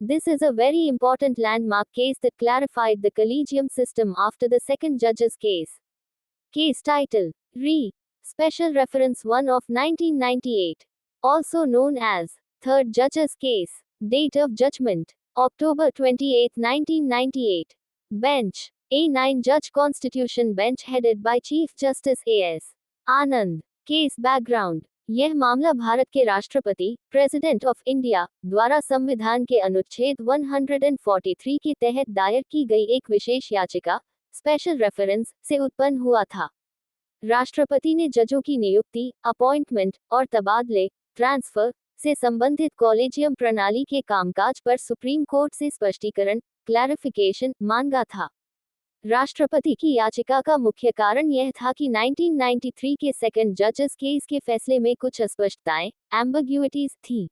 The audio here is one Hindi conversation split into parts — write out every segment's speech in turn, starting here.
This is a very important landmark case that clarified the collegium system after the second judge's case. Case title: Re. Special Reference 1 of 1998. Also known as Third Judge's Case. Date of Judgment: October 28, 1998. Bench: A9 Judge Constitution Bench headed by Chief Justice A.S. Anand. Case background: यह मामला भारत के राष्ट्रपति, प्रेसिडेंट ऑफ इंडिया, द्वारा संविधान के अनुच्छेद 143 के तहत दायर की गई एक विशेष याचिका, स्पेशल रेफरेंस, से उत्पन्न हुआ था। राष्ट्रपति ने जजों की नियुक्ति, अपॉइंटमेंट और तबादले, ट्रांसफर से संबंधित कॉलेजियम प्रणाली के कामकाज पर सुप्रीम कोर्ट से स्पष्टीकरण, क्लैरिफिकेशन, मांगा था। राष्ट्रपति की याचिका का मुख्य कारण यह था कि 1993 के सेकंड जजेस केस के फैसले में कुछ अस्पष्टताएं, एम्बिग्युइटीज थी।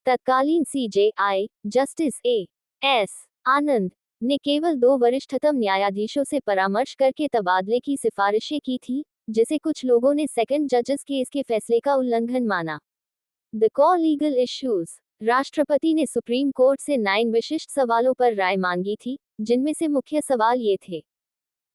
तत्कालीन सीजेआई जस्टिस ए.एस. आनंद ने केवल 2 वरिष्ठतम न्यायाधीशों से परामर्श करके तबादले की सिफारिशें की थी, जिसे कुछ लोगों ने सेकंड जजेस केस के फैसले का उल्लंघन माना। द कॉ लीगल इश्यूज: राष्ट्रपति ने सुप्रीम कोर्ट से 9 विशिष्ट सवालों पर राय मांगी थी, जिनमें से मुख्य सवाल ये थे: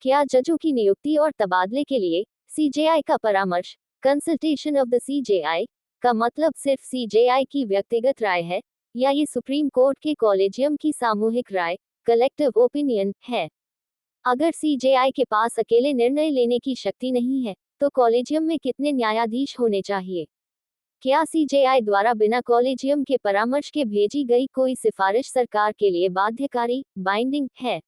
क्या जजों की नियुक्ति और तबादले के लिए सीजेआई का परामर्श, कंसल्टेशन ऑफ द सीजेआई, का मतलब सिर्फ सीजेआई की व्यक्तिगत राय है, या ये सुप्रीम कोर्ट के कॉलेजियम की सामूहिक राय, कलेक्टिव ओपिनियन, है? अगर सीजेआई के पास अकेले निर्णय लेने की शक्ति नहीं है, तो कॉलेजियम में कितने न्यायाधीश होने चाहिए? क्या सीजेआई द्वारा बिना कॉलेजियम के परामर्श के भेजी गई कोई सिफारिश सरकार के लिए बाध्यकारी, बाइंडिंग, है?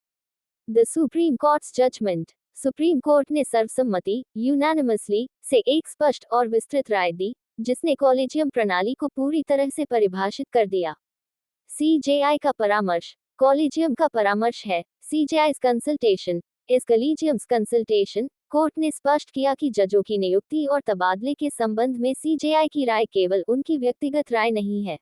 The supreme court's judgment: supreme court ने सर्वसम्मति, यूनानिमसली, से एक स्पष्ट और विस्तृत राय दी, जिसने कॉलेजियम प्रणाली को पूरी तरह से परिभाषित कर दिया। सीजेआई का परामर्श: कॉलेजियम का परामर्श है, सीजेआई's कंसल्टेशन इज कॉलेजियम्स कंसल्टेशन। कोर्ट ने स्पष्ट किया कि जजों की नियुक्ति और तबादले के संबंध में सीजेआई की राय केवल उनकी व्यक्तिगत राय नहीं है।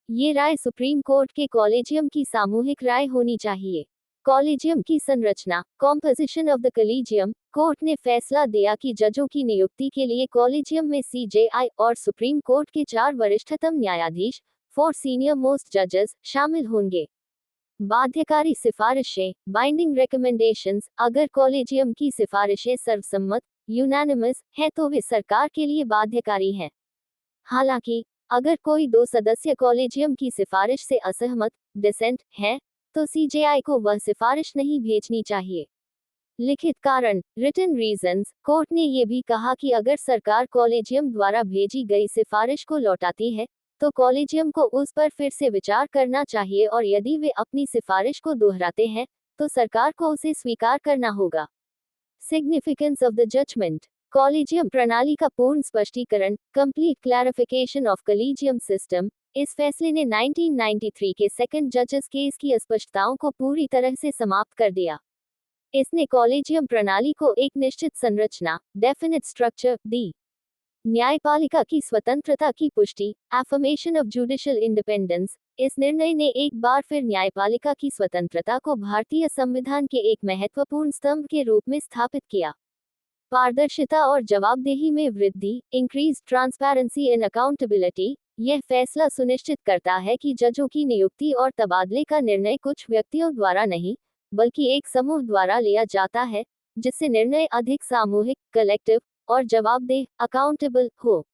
ये राय सुप्रीम कोर्ट के कॉलेजियम की सामूहिक राय होनी चाहिए। कॉलेजियम की संरचना, composition of the collegium: court ने फैसला दिया कि जजों की नियुक्ति के लिए कॉलेजियम में सीजेआई और सुप्रीम कोर्ट के 4 वरिष्ठतम न्यायाधीश, 4 सीनियर मोस्ट जजेस, शामिल होंगे। बाध्यकारी सिफारिशें, बाइंडिंग रिकमेंडेशंस: अगर कॉलेजियम की सिफारिशें सर्वसम्मत, यूनानिमस, हैं तो वे सरकार के लिए बाध्यकारी हैं। हालांकि, अगर कोई 2 सदस्य कॉलेजियम की सिफारिश से असहमत, डिसेंट, हैं, तो सीजेआई को वह सिफारिश नहीं भेजनी चाहिए। लिखित कारण, रिटन रीजंस: कोर्ट ने ये भी कहा कि अगर सरकार कॉलेजियम द्वारा भेजी गई सिफारिश को लौटाती है, तो कॉलेजियम को उस पर फिर से विचार करना चाहिए और यदि वे अपनी सिफारिश को दोहराते हैं, तो सरकार को उसे स्वीकार करना होगा। Significance of the judgment: collegium प्रणाली का पूर्ण स्पष्टीकरण, complete clarification of collegium system. इस फैसले ने 1993 के सेकंड जजेस केस की अस्पष्टताओं को पूरी तरह से समाप्त कर दिया। इसने कॉलेजियम प्रणाली को एक निश्चित संरचना, डेफिनिट स्ट्रक्चर, दी। न्यायपालिका की स्वतंत्रता की पुष्टि, एफर्मेशन ऑफ जुडिशियल इंडिपेंडेंस। इस निर्णय ने एक बार फिर न्यायपालिका की स्वतंत्रता को भारतीय संविधान के एक महत्वपूर्ण स्तंभ के रूप में स्थापित किया। पारदर्शिता और जवाबदेही में वृद्धि, इंक्रीज ट्रांसपेरेंसी एंड अकाउंटेबिलिटी। यह फैसला सुनिश्चित करता है कि जजों की नियुक्ति और तबादले का निर्णय कुछ व्यक्तियों द्वारा नहीं, बल्कि एक समूह द्वारा लिया जाता है, जिससे निर्णय अधिक सामूहिक, कलेक्टिव और जवाबदेह, अकाउंटेबल हो।